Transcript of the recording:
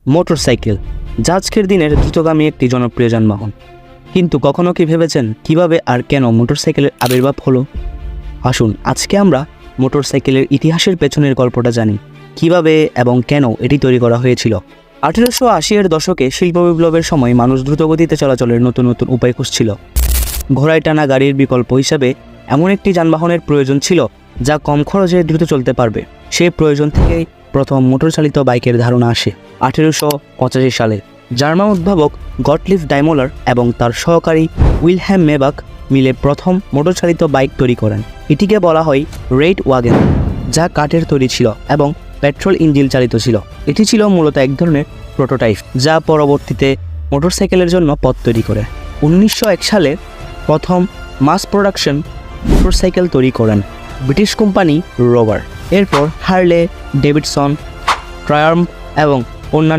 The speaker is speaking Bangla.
মোটরসাইকেল যা আজকের দিনের দ্রুতগামী একটি জনপ্রিয় যানবাহন। কিন্তু কখনো কি ভেবেছেন কিভাবে আর কেন মোটরসাইকেলের আবির্ভাব হলো? আসুন আজকে আমরা মোটরসাইকেলের ইতিহাসের পেছনের গল্পটা জানি, কিভাবে এবং কেন এটি তৈরি করা হয়েছিল। 1880-এর দশকে শিল্প বিপ্লবের সময় মানুষ দ্রুতগতিতে চলাচলের নতুন নতুন উপায় খুঁজছিল। ঘোড়ায় টানা গাড়ির বিকল্প হিসাবে এমন একটি যানবাহনের প্রয়োজন ছিল যা কম খরচে দ্রুত চলতে পারবে। সেই প্রয়োজন থেকেই প্রথম মোটরচালিত বাইকের ধারণা আসে 1885 সালে। জার্মান উদ্ভাবক গটলিফ ডাইমলার এবং তার সহকারী উইলহেম মেবাক মিলে প্রথম মোটরচালিত বাইক তৈরি করেন। এটিকে বলা হয় রেড ওয়াগন, যা কাঠের তৈরি ছিল এবং পেট্রোল ইঞ্জিন চালিত ছিল। এটি ছিল মূলত এক ধরনের প্রোটোটাইপ, যা পরবর্তীতে মোটরসাইকেলের জন্য পথ তৈরি করে। 1901 সালে প্রথম মাস প্রোডাকশন মোটরসাইকেল তৈরি করেন ব্রিটিশ কোম্পানি রোভার। এরপর হার্লে ডেভিডসন, ট্রায়াম্ফ এবং অন্যান্য